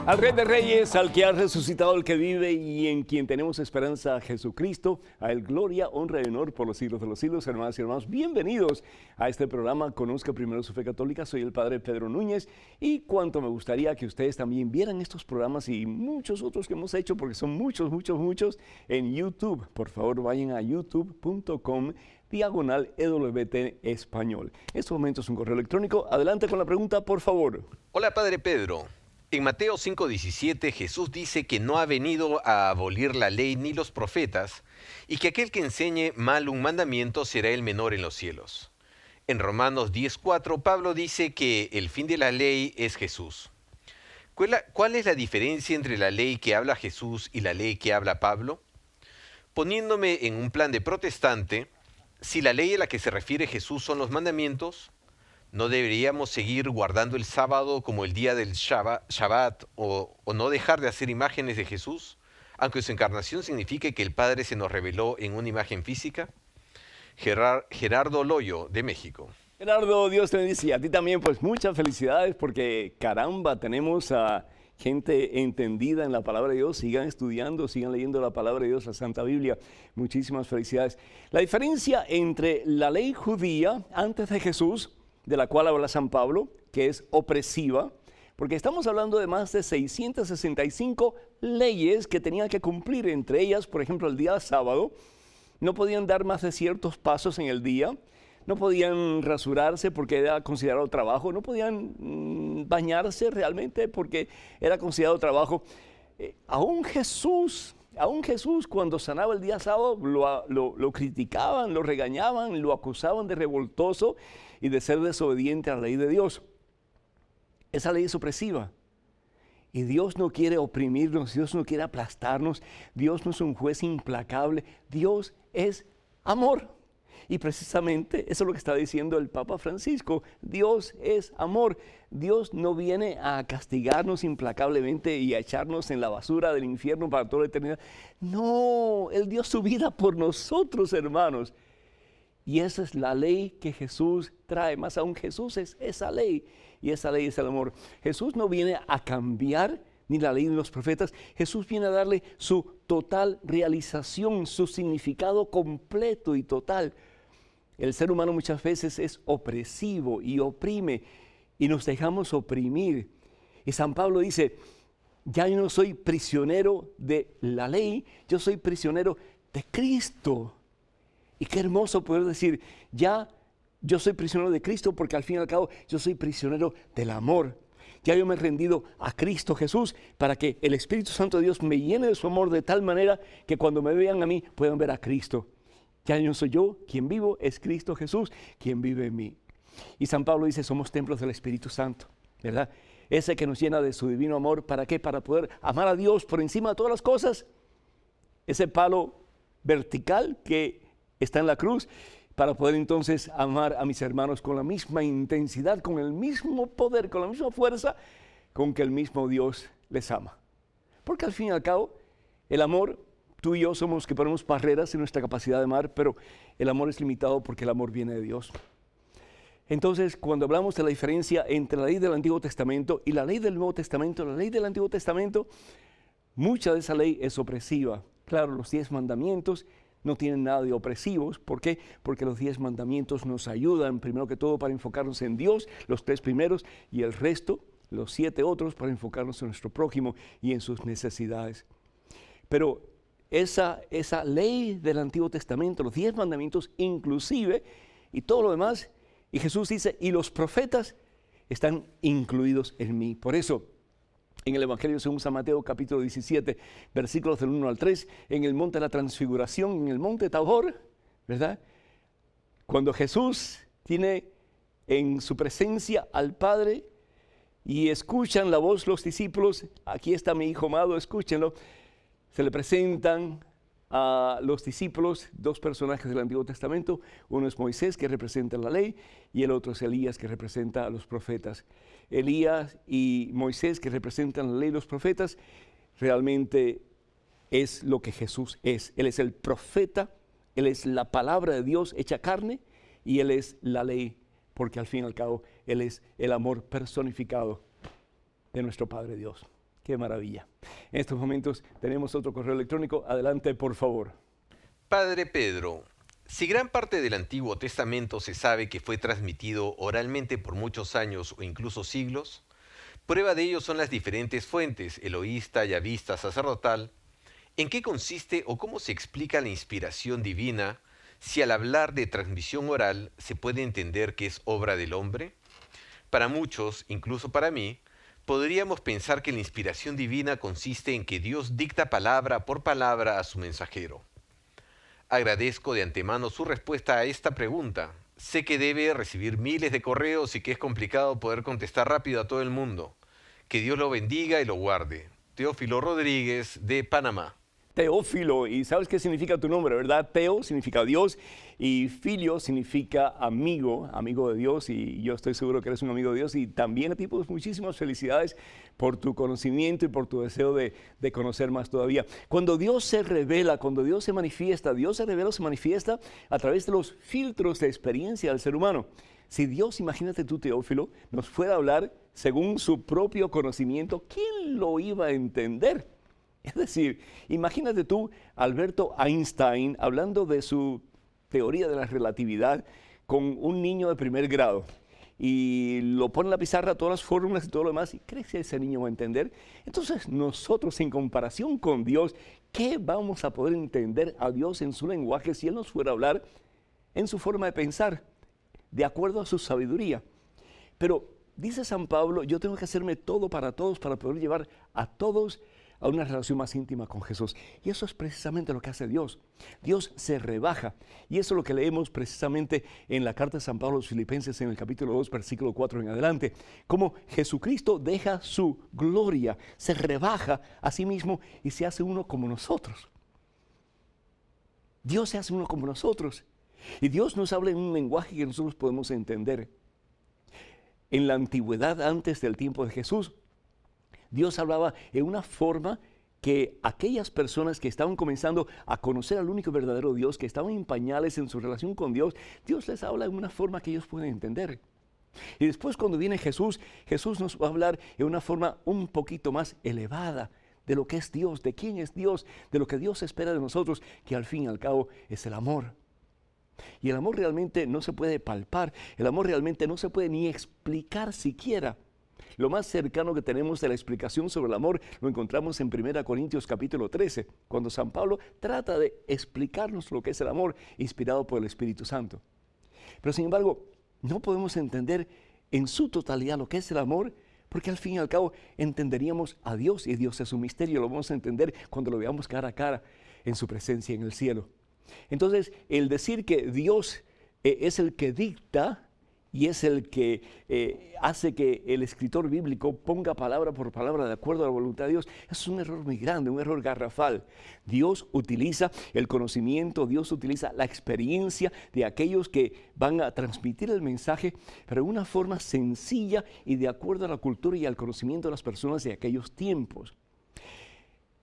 Al Rey de Reyes, al que ha resucitado, el que vive y en quien tenemos esperanza, Jesucristo, a él gloria, honra y honor por los siglos de los siglos. Hermanas y hermanos, bienvenidos a este programa Conozca Primero su Fe Católica. Soy el Padre Pedro Núñez y cuánto me gustaría que ustedes también vieran estos programas y muchos otros que hemos hecho, porque son muchos en YouTube. Por favor, vayan a youtube.com/EWTN Español. En estos momentos un correo electrónico. Adelante con la pregunta, por favor. Hola, Padre Pedro. En Mateo 5:17 Jesús dice que no ha venido a abolir la ley ni los profetas, y que aquel que enseñe mal un mandamiento será el menor en los cielos. En Romanos 10:4 Pablo dice que el fin de la ley es Jesús. ¿Cuál es la diferencia entre la ley que habla Jesús y la ley que habla Pablo? Poniéndome en un plan de protestante, si la ley a la que se refiere Jesús son los mandamientos, ¿no deberíamos seguir guardando el sábado como el día del Shabbat o no dejar de hacer imágenes de Jesús, aunque su encarnación signifique que el Padre se nos reveló en una imagen física? Gerardo Loyo, de México. Gerardo, Dios te bendice. Y a ti también, pues muchas felicidades porque caramba, tenemos gente entendida en la palabra de Dios, sigan estudiando, sigan leyendo la palabra de Dios, la Santa Biblia. Muchísimas felicidades. La diferencia entre la ley judía antes de Jesús, de la cual habla San Pablo, que es opresiva, porque estamos hablando de más de 665 leyes que tenían que cumplir, entre ellas, por ejemplo, el día sábado, no podían dar más de ciertos pasos en el día, no podían rasurarse porque era considerado trabajo, no podían bañarse realmente porque era considerado trabajo. Aún Jesús cuando sanaba el día sábado lo criticaban, lo regañaban, lo acusaban de revoltoso y de ser desobediente a la ley de Dios. Esa ley es opresiva. Y Dios no quiere oprimirnos, Dios no quiere aplastarnos, Dios no es un juez implacable, Dios es amor. Y precisamente eso es lo que está diciendo el Papa Francisco, Dios es amor. Dios no viene a castigarnos implacablemente y a echarnos en la basura del infierno para toda la eternidad. No, Él dio su vida por nosotros, hermanos. Y esa es la ley que Jesús trae, más aún Jesús es esa ley. Y esa ley es el amor. Jesús no viene a cambiar ni la ley de los profetas. Jesús viene a darle su total realización, su significado completo y total. El ser humano muchas veces es opresivo y oprime y nos dejamos oprimir. Y San Pablo dice, ya yo no soy prisionero de la ley, yo soy prisionero de Cristo. Y qué hermoso poder decir, ya yo soy prisionero de Cristo porque al fin y al cabo yo soy prisionero del amor. Ya yo me he rendido a Cristo Jesús para que el Espíritu Santo de Dios me llene de su amor de tal manera que cuando me vean a mí puedan ver a Cristo. Ya no soy yo quien vivo, es Cristo Jesús quien vive en mí. Y San Pablo dice, somos templos del Espíritu Santo, ¿verdad? Ese que nos llena de su divino amor, ¿para qué? Para poder amar a Dios por encima de todas las cosas. Ese palo vertical que está en la cruz, para poder entonces amar a mis hermanos con la misma intensidad, con el mismo poder, con la misma fuerza con que el mismo Dios les ama. Porque al fin y al cabo, el amor, tú y yo somos los que ponemos barreras en nuestra capacidad de amar, pero el amor es limitado porque el amor viene de Dios. Entonces, cuando hablamos de la diferencia entre la ley del Antiguo Testamento y la ley del Nuevo Testamento, la ley del Antiguo Testamento, mucha de esa ley es opresiva. Claro, los 10 mandamientos no tienen nada de opresivos. ¿Por qué? Porque los 10 mandamientos nos ayudan, primero que todo, para enfocarnos en Dios, los 3 primeros, y el resto, los 7 otros, para enfocarnos en nuestro prójimo y en sus necesidades. Pero esa ley del Antiguo Testamento, los 10 mandamientos inclusive, y todo lo demás, y Jesús dice, y los profetas están incluidos en mí. Por eso, en el Evangelio según San Mateo, capítulo 17, versículos del 1 al 3, en el monte de la transfiguración, en el monte Tabor, ¿verdad? Cuando Jesús tiene en su presencia al Padre y escuchan la voz los discípulos, aquí está mi Hijo amado, escúchenlo, se le presentan a los discípulos 2 personajes del Antiguo Testamento, uno es Moisés, que representa la ley, y el otro es Elías, que representa a los profetas. Elías y Moisés, que representan la ley y los profetas, realmente es lo que Jesús es. Él es el profeta, Él es la palabra de Dios hecha carne, y Él es la ley, porque al fin y al cabo Él es el amor personificado de nuestro Padre Dios. ¡Qué maravilla! En estos momentos tenemos otro correo electrónico. Adelante, por favor. Padre Pedro, si gran parte del Antiguo Testamento se sabe que fue transmitido oralmente por muchos años o incluso siglos, prueba de ello son las diferentes fuentes, eloísta, yavista, sacerdotal. ¿En qué consiste o cómo se explica la inspiración divina si al hablar de transmisión oral se puede entender que es obra del hombre? Para muchos, incluso para mí, podríamos pensar que la inspiración divina consiste en que Dios dicta palabra por palabra a su mensajero. Agradezco de antemano su respuesta a esta pregunta. Sé que debe recibir miles de correos y que es complicado poder contestar rápido a todo el mundo. Que Dios lo bendiga y lo guarde. Teófilo Rodríguez, de Panamá. Teófilo, y ¿sabes qué significa tu nombre, verdad? Teo significa Dios y filio significa amigo, amigo de Dios, y yo estoy seguro que eres un amigo de Dios, y también a ti pues muchísimas felicidades por tu conocimiento y por tu deseo de conocer más todavía. Cuando Dios se revela, cuando Dios se revela o se manifiesta a través de los filtros de experiencia del ser humano. Si Dios, imagínate tú, Teófilo, nos fuera a hablar según su propio conocimiento, ¿quién lo iba a entender? Es decir, imagínate tú, Alberto Einstein, hablando de su teoría de la relatividad con un niño de primer grado y lo pone en la pizarra, todas las fórmulas y todo lo demás, y ¿crees que ese niño va a entender? Entonces nosotros, en comparación con Dios, ¿qué vamos a poder entender a Dios en su lenguaje si Él nos fuera a hablar en su forma de pensar, de acuerdo a su sabiduría? Pero dice San Pablo, yo tengo que hacerme todo para todos para poder llevar a todos a una relación más íntima con Jesús. Y eso es precisamente lo que hace Dios. Dios se rebaja. Y eso es lo que leemos precisamente en la carta de San Pablo a los Filipenses en el capítulo 2, versículo 4 en adelante. Cómo Jesucristo deja su gloria, se rebaja a sí mismo y se hace uno como nosotros. Dios se hace uno como nosotros. Y Dios nos habla en un lenguaje que nosotros podemos entender. En la antigüedad, antes del tiempo de Jesús, Dios hablaba en una forma que aquellas personas que estaban comenzando a conocer al único verdadero Dios, que estaban en pañales en su relación con Dios, Dios les habla en una forma que ellos pueden entender. Y después, cuando viene Jesús, Jesús nos va a hablar en una forma un poquito más elevada de lo que es Dios, de quién es Dios, de lo que Dios espera de nosotros, que al fin y al cabo es el amor. Y el amor realmente no se puede palpar, el amor realmente no se puede ni explicar siquiera. Lo más cercano que tenemos de la explicación sobre el amor lo encontramos en 1 Corintios capítulo 13, cuando San Pablo trata de explicarnos lo que es el amor inspirado por el Espíritu Santo. Pero sin embargo, no podemos entender en su totalidad lo que es el amor, porque al fin y al cabo entenderíamos a Dios, y Dios es un misterio, lo vamos a entender cuando lo veamos cara a cara en su presencia en el cielo. Entonces, el decir que Dios es el que dicta y es el que hace que el escritor bíblico ponga palabra por palabra de acuerdo a la voluntad de Dios, es un error muy grande, un error garrafal. Dios utiliza el conocimiento, Dios utiliza la experiencia de aquellos que van a transmitir el mensaje, pero de una forma sencilla y de acuerdo a la cultura y al conocimiento de las personas de aquellos tiempos.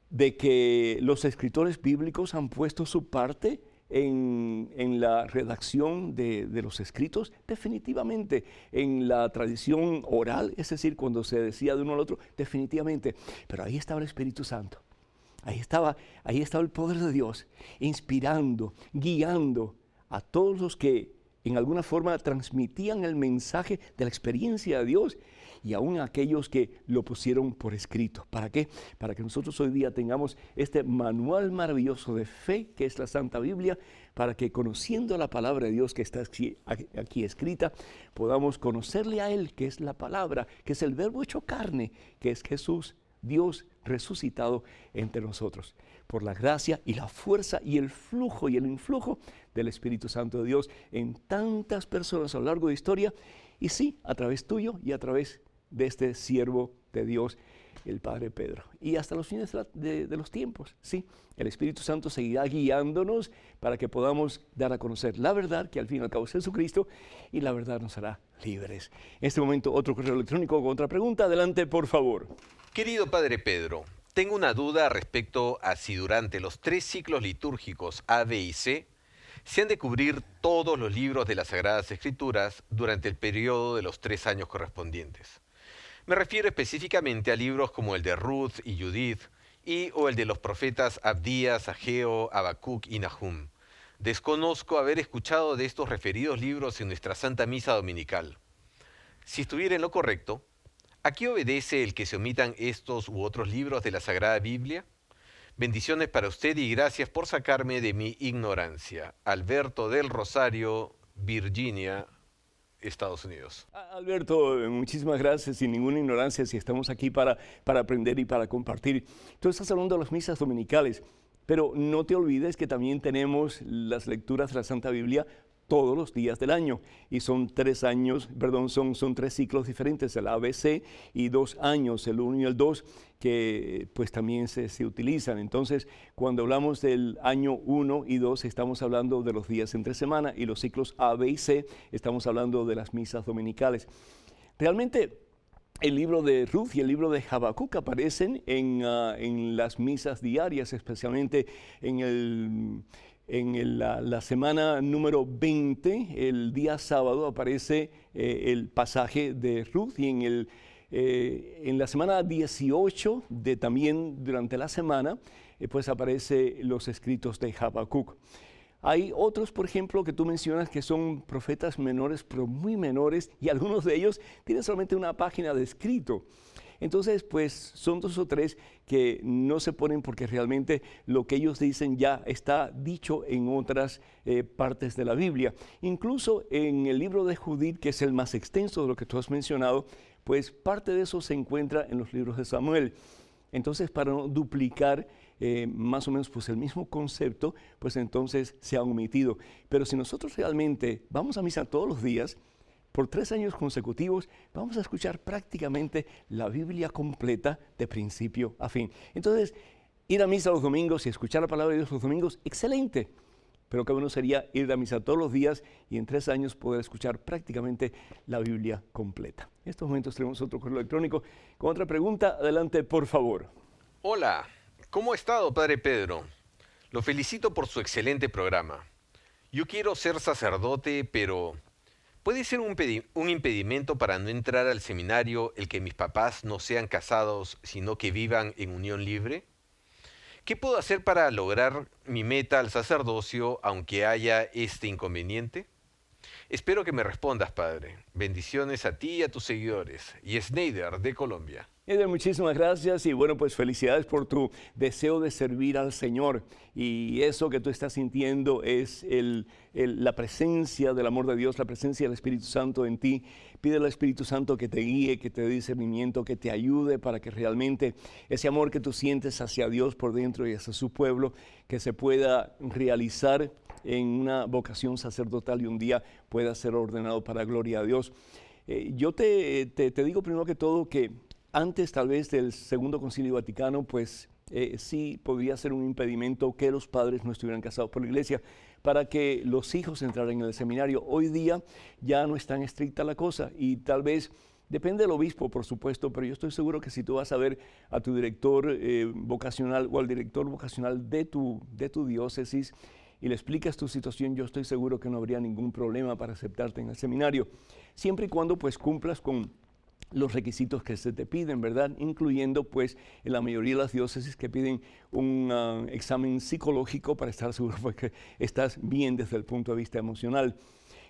De que los escritores bíblicos han puesto su parte en la redacción de los escritos, definitivamente. En la tradición oral, es decir, cuando se decía de uno al otro, definitivamente. Pero ahí estaba el Espíritu Santo. Ahí estaba el poder de Dios, inspirando, guiando a todos los que en alguna forma transmitían el mensaje de la experiencia de Dios, y aún aquellos que lo pusieron por escrito. ¿Para qué? Para que nosotros hoy día tengamos este manual maravilloso de fe, que es la Santa Biblia, para que conociendo la palabra de Dios que está aquí escrita, podamos conocerle a Él, que es la palabra, que es el verbo hecho carne, que es Jesús, Dios resucitado entre nosotros, por la gracia y la fuerza y el flujo y el influjo del Espíritu Santo de Dios en tantas personas a lo largo de la historia, y sí, a través tuyo y a través de este siervo de Dios, el Padre Pedro. Y hasta los fines de los tiempos, sí, el Espíritu Santo seguirá guiándonos para que podamos dar a conocer la verdad, que al fin y al cabo es Jesucristo, y la verdad nos hará libres. En este momento, otro correo electrónico con otra pregunta. Adelante, por favor. Querido Padre Pedro, tengo una duda respecto a si durante los 3 ciclos litúrgicos A, B y C se han de cubrir todos los libros de las Sagradas Escrituras durante el periodo de los 3 años correspondientes. Me refiero específicamente a libros como el de Ruth y Judith o el de los profetas Abdías, Ageo, Habacuc y Nahum. Desconozco haber escuchado de estos referidos libros en nuestra Santa Misa Dominical. Si estuviera en lo correcto, ¿a qué obedece el que se omitan estos u otros libros de la Sagrada Biblia? Bendiciones para usted y gracias por sacarme de mi ignorancia. Alberto del Rosario, Virginia, Estados Unidos. Alberto, muchísimas gracias, sin ninguna ignorancia, si estamos aquí para aprender y para compartir. Tú estás hablando de las misas dominicales, pero no te olvides que también tenemos las lecturas de la Santa Biblia todos los días del año, y son 3 años, perdón, son 3 ciclos diferentes, el ABC, y 2 años, el 1 y el 2, que pues también se utilizan. Entonces, cuando hablamos del año 1 y 2, estamos hablando de los días entre semana, y los ciclos A, B y C, estamos hablando de las misas dominicales. Realmente, el libro de Ruth y el libro de Habacuc aparecen en las misas diarias, especialmente en la semana número 20, el día sábado, aparece el pasaje de Ruth, y en En la semana 18 de también durante la semana, pues aparece los escritos de Habacuc. Hay otros, por ejemplo, que tú mencionas que son profetas menores, pero muy menores, y algunos de ellos tienen solamente una página de escrito. Entonces, pues son 2 o 3 que no se ponen porque realmente lo que ellos dicen ya está dicho en otras partes de la Biblia. Incluso en el libro de Judith, que es el más extenso de lo que tú has mencionado, pues parte de eso se encuentra en los libros de Samuel. Entonces, para no duplicar más o menos pues el mismo concepto, pues entonces se ha omitido. Pero si nosotros realmente vamos a misa todos los días, por 3 años consecutivos, vamos a escuchar prácticamente la Biblia completa de principio a fin. Entonces, ir a misa los domingos y escuchar la palabra de Dios los domingos, excelente. Pero qué bueno sería ir a misa todos los días y en 3 años poder escuchar prácticamente la Biblia completa. En estos momentos tenemos otro correo electrónico con otra pregunta. Adelante, por favor. Hola, ¿cómo ha estado, Padre Pedro? Lo felicito por su excelente programa. Yo quiero ser sacerdote, pero ¿puede ser un impedimento para no entrar al seminario el que mis papás no sean casados, sino que vivan en unión libre? ¿Qué puedo hacer para lograr mi meta al sacerdocio, aunque haya este inconveniente? Espero que me respondas, Padre. Bendiciones a ti y a tus seguidores. Y Snyder, de Colombia. Eder, muchísimas gracias y bueno, pues felicidades por tu deseo de servir al Señor. Y eso que tú estás sintiendo es la presencia del amor de Dios, la presencia del Espíritu Santo en ti. Pide al Espíritu Santo que te guíe, que te dé discernimiento, que te ayude para que realmente ese amor que tú sientes hacia Dios por dentro y hacia su pueblo, que se pueda realizar en una vocación sacerdotal y un día pueda ser ordenado para gloria a Dios. Yo te digo primero que todo que antes tal vez del Segundo Concilio Vaticano, pues sí podría ser un impedimento que los padres no estuvieran casados por la iglesia para que los hijos entraran en el seminario. Hoy día ya no es tan estricta la cosa y tal vez depende del obispo, por supuesto, pero yo estoy seguro que si tú vas a ver a tu director vocacional o al director vocacional de tu diócesis y le explicas tu situación, yo estoy seguro que no habría ningún problema para aceptarte en el seminario, siempre y cuando pues cumplas con los requisitos que se te piden, ¿verdad? Incluyendo, pues, en la mayoría de las diócesis que piden un examen psicológico para estar seguro de que estás bien desde el punto de vista emocional.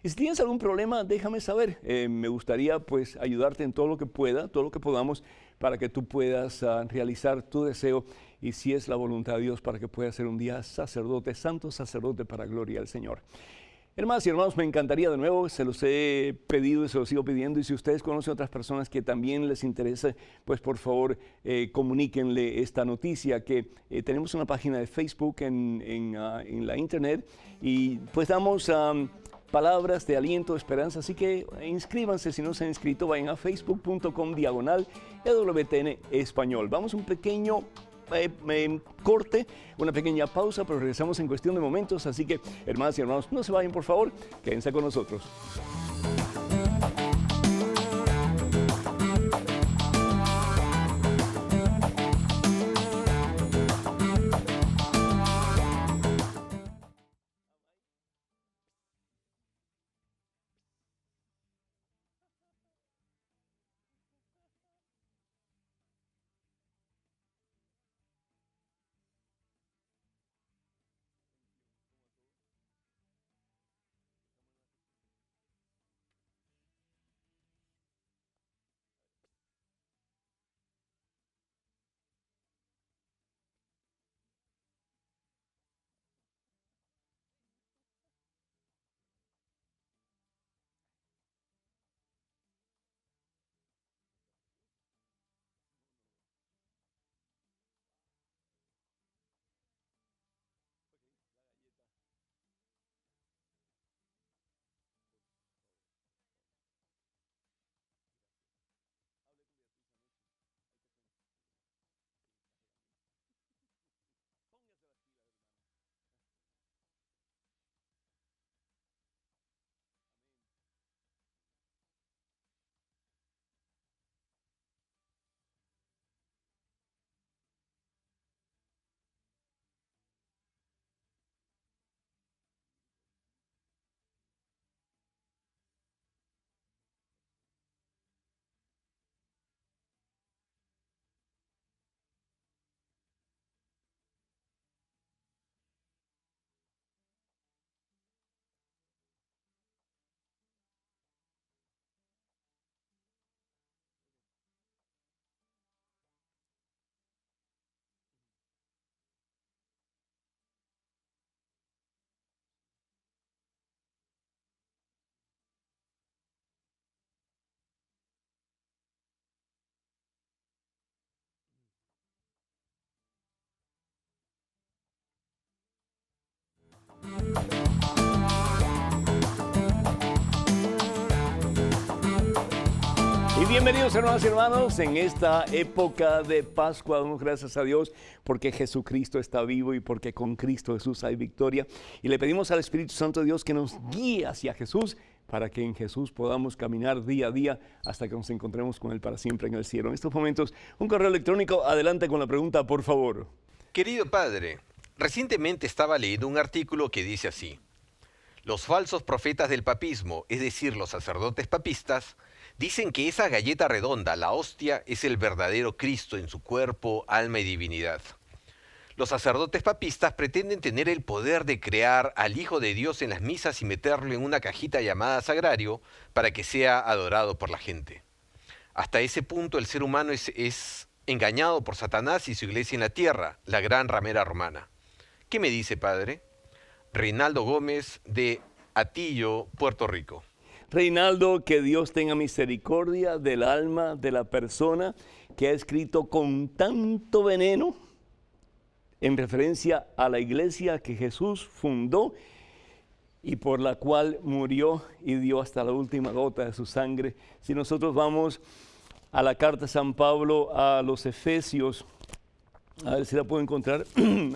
Y si tienes algún problema, déjame saber. Me gustaría, pues, ayudarte en todo lo que pueda, todo lo que podamos, para que tú puedas realizar tu deseo y si es la voluntad de Dios para que puedas ser un día sacerdote, santo sacerdote para gloria al Señor. Hermanas y hermanos, me encantaría de nuevo, se los he pedido y se los sigo pidiendo, y si ustedes conocen otras personas que también les interese, pues por favor comuníquenle esta noticia, que tenemos una página de Facebook en la internet y pues damos palabras de aliento, esperanza, así que inscríbanse si no se han inscrito, vayan a facebook.com/EWTN Español. Vamos a un pequeño corte, una pequeña pausa, pero regresamos en cuestión de momentos, así que hermanas y hermanos, no se vayan por favor, quédense con nosotros. Bienvenidos hermanos y hermanos en esta época de Pascua. Damos gracias a Dios porque Jesucristo está vivo y porque con Cristo Jesús hay victoria. Y le pedimos al Espíritu Santo de Dios que nos guíe hacia Jesús para que en Jesús podamos caminar día a día hasta que nos encontremos con Él para siempre en el cielo. En estos momentos, un correo electrónico. Adelante con la pregunta, por favor. Querido padre, recientemente estaba leyendo un artículo que dice así: los falsos profetas del papismo, es decir, los sacerdotes papistas, dicen que esa galleta redonda, la hostia, es el verdadero Cristo en su cuerpo, alma y divinidad. Los sacerdotes papistas pretenden tener el poder de crear al Hijo de Dios en las misas y meterlo en una cajita llamada sagrario para que sea adorado por la gente. Hasta ese punto el ser humano es engañado por Satanás y su iglesia en la tierra, la gran ramera romana. ¿Qué me dice, padre? Reinaldo Gómez, de Atillo, Puerto Rico. Reinaldo, que Dios tenga misericordia del alma de la persona que ha escrito con tanto veneno en referencia a la iglesia que Jesús fundó y por la cual murió y dio hasta la última gota de su sangre. Si nosotros vamos a la carta de San Pablo a los Efesios, a ver si la puedo encontrar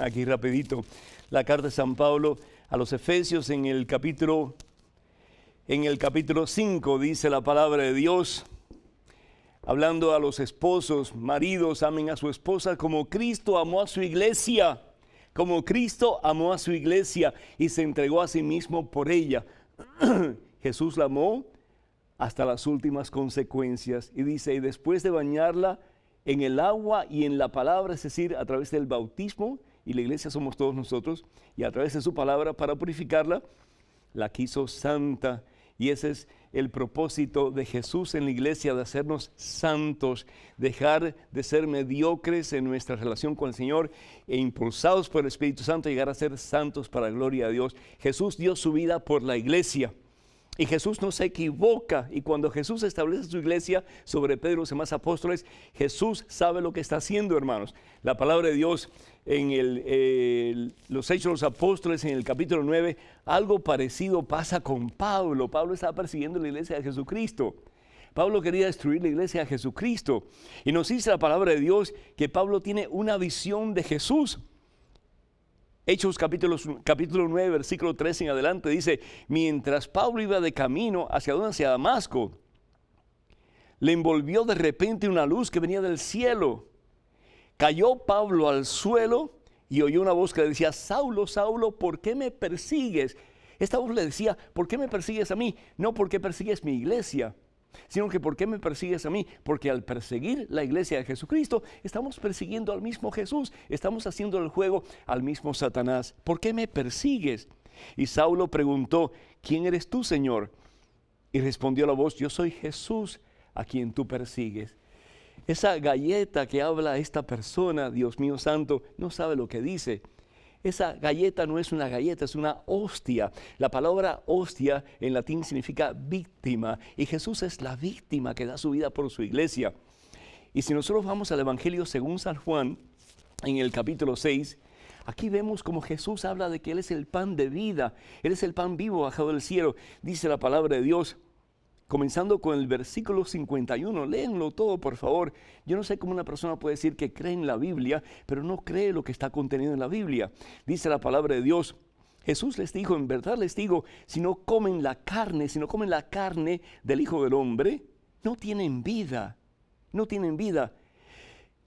aquí rapidito, la carta de San Pablo a los Efesios en el capítulo 5 dice la palabra de Dios, hablando a los esposos: maridos, amen a su esposa como Cristo amó a su iglesia, como Cristo amó a su iglesia y se entregó a sí mismo por ella. Jesús la amó hasta las últimas consecuencias y dice: y después de bañarla en el agua y en la palabra, es decir, a través del bautismo, y la iglesia somos todos nosotros, y a través de su palabra para purificarla, la quiso santa. Y ese es el propósito de Jesús en la iglesia, de hacernos santos, dejar de ser mediocres en nuestra relación con el Señor e impulsados por el Espíritu Santo, llegar a ser santos para la gloria de Dios. Jesús dio su vida por la iglesia y Jesús no se equivoca. Y cuando Jesús establece su iglesia sobre Pedro y los demás apóstoles, Jesús sabe lo que está haciendo, hermanos. La palabra de Dios en los Hechos de los Apóstoles, en el capítulo 9, algo parecido pasa con Pablo. Pablo estaba persiguiendo la iglesia de Jesucristo. Pablo quería destruir la iglesia de Jesucristo. Y nos dice la palabra de Dios que Pablo tiene una visión de Jesús. Hechos capítulo 9, versículo 13 en adelante, dice: mientras Pablo iba de camino hacia Damasco, le envolvió de repente una luz que venía del cielo. Cayó Pablo al suelo y oyó una voz que le decía: Saulo, Saulo, ¿por qué me persigues? Esta voz le decía: ¿por qué me persigues a mí? No porque persigues mi iglesia, sino que ¿por qué me persigues a mí? Porque al perseguir la iglesia de Jesucristo, estamos persiguiendo al mismo Jesús, estamos haciendo el juego al mismo Satanás. ¿Por qué me persigues? Y Saulo preguntó: ¿quién eres tú, Señor? Y respondió la voz: yo soy Jesús a quien tú persigues. Esa galleta que habla esta persona, Dios mío santo, no sabe lo que dice. Esa galleta no es una galleta, es una hostia. La palabra hostia en latín significa víctima, y Jesús es la víctima que da su vida por su iglesia. Y si nosotros vamos al Evangelio según San Juan, en el capítulo 6, aquí vemos como Jesús habla de que Él es el pan de vida, Él es el pan vivo bajado del cielo. Dice la palabra de Dios, comenzando con el versículo 51, léenlo todo por favor. Yo no sé cómo una persona puede decir que cree en la Biblia, pero no cree lo que está contenido en la Biblia. Dice la palabra de Dios: Jesús les dijo, en verdad les digo, si no comen la carne del Hijo del Hombre, no tienen vida, no tienen vida.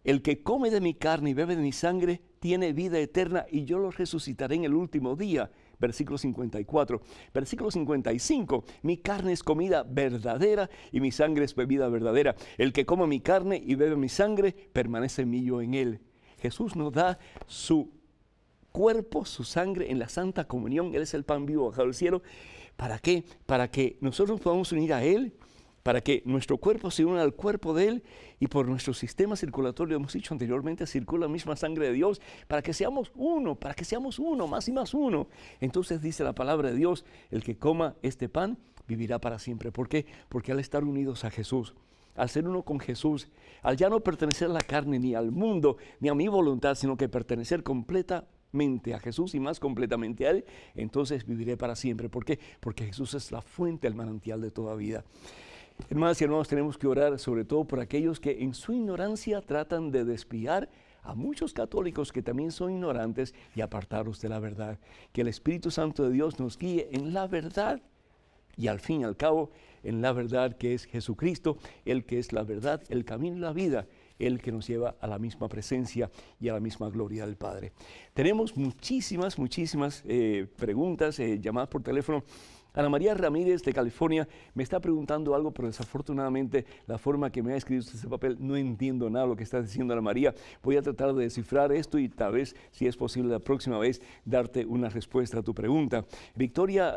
El que come de mi carne y bebe de mi sangre tiene vida eterna y yo lo resucitaré en el último día. Versículo 54. Versículo 55. Mi carne es comida verdadera y mi sangre es bebida verdadera. El que come mi carne y bebe mi sangre, permanece en mí, yo en él. Jesús nos da su cuerpo, su sangre en la Santa Comunión. Él es el pan vivo bajado del cielo. ¿Para qué? Para que nosotros podamos unir a Él, para que nuestro cuerpo se una al cuerpo de Él y por nuestro sistema circulatorio, hemos dicho anteriormente, circula la misma sangre de Dios, para que seamos uno, más y más uno. Entonces dice la palabra de Dios: el que coma este pan vivirá para siempre. ¿Por qué? Porque al estar unidos a Jesús, al ser uno con Jesús, al ya no pertenecer a la carne ni al mundo, ni a mi voluntad, sino que pertenecer completamente a Jesús y más completamente a Él, entonces viviré para siempre. ¿Por qué? Porque Jesús es la fuente, el manantial de toda vida. Hermanas y hermanos, tenemos que orar sobre todo por aquellos que en su ignorancia tratan de desviar a muchos católicos que también son ignorantes y apartarlos de la verdad. Que el Espíritu Santo de Dios nos guíe en la verdad y al fin y al cabo en la verdad que es Jesucristo, el que es la verdad, el camino y la vida, el que nos lleva a la misma presencia y a la misma gloria del Padre. Tenemos muchísimas preguntas, llamadas por teléfono. Ana María Ramírez de California me está preguntando algo, pero desafortunadamente la forma que me ha escrito ese papel no entiendo nada de lo que está diciendo Ana María. Voy a tratar de descifrar esto y tal vez, si es posible, la próxima vez darte una respuesta a tu pregunta. Victoria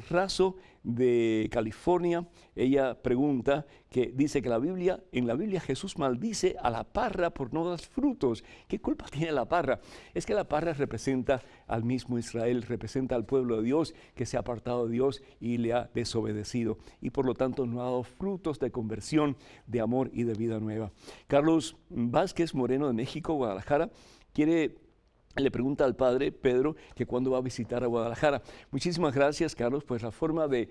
Razo de California, ella pregunta que dice que en la Biblia Jesús maldice a la parra por no dar frutos. ¿Qué culpa tiene la parra? Es que la parra representa al mismo Israel, representa al pueblo de Dios que se ha apartado de Dios y le ha desobedecido y por lo tanto no ha dado frutos de conversión, de amor y de vida nueva. Carlos Vázquez Moreno de México, Guadalajara, le pregunta al padre Pedro que cuándo va a visitar a Guadalajara. Muchísimas gracias, Carlos. Pues la forma de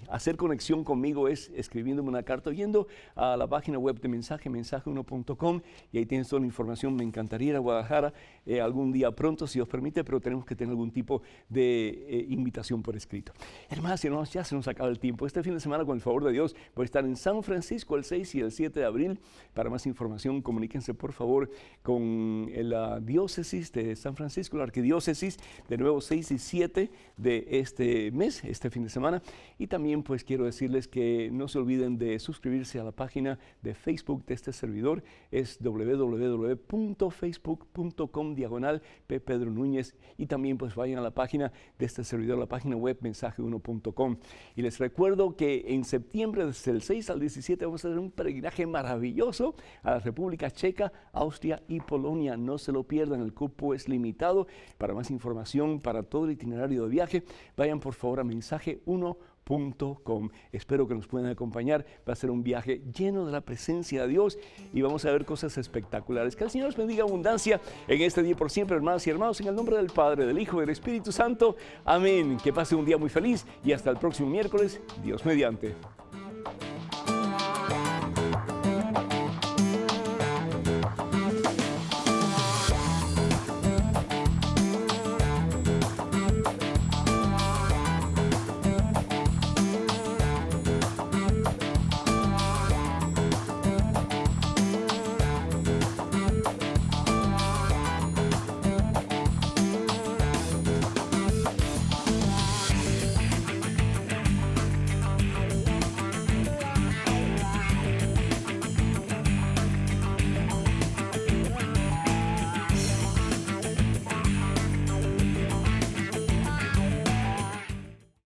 hacer conexión conmigo es escribiéndome una carta, yendo a la página web de mensaje1.com y ahí tienes toda la información. Me encantaría ir a Guadalajara algún día pronto, si Dios permite, pero tenemos que tener algún tipo de invitación por escrito. Hermanas y hermanos, ya se nos acaba el tiempo. Este fin de semana, con el favor de Dios, voy a estar en San Francisco el 6 y el 7 de abril. Para más información, comuníquense por favor con la diócesis de San Francisco, la arquidiócesis, de nuevo 6 y 7 de este mes, este fin de semana. Y también pues quiero decirles que no se olviden de suscribirse a la página de Facebook de este servidor. Es www.facebook.com/P. Núñez, y también pues vayan a la página de este servidor, la página web mensaje1.com. Y les recuerdo que en septiembre, desde el 6 al 17, vamos a hacer un peregrinaje maravilloso a la República Checa, Austria y Polonia. No se lo pierdan. El cupo es limitado. Para más información, para todo el itinerario de viaje, vayan por favor a mensaje1.com. Espero que nos puedan acompañar. Va a ser un viaje lleno de la presencia de Dios y vamos a ver cosas espectaculares. Que el Señor os bendiga abundancia en este día por siempre, hermanas y hermanos, en el nombre del Padre, del Hijo y del Espíritu Santo. Amén. Que pase un día muy feliz y hasta el próximo miércoles, Dios mediante.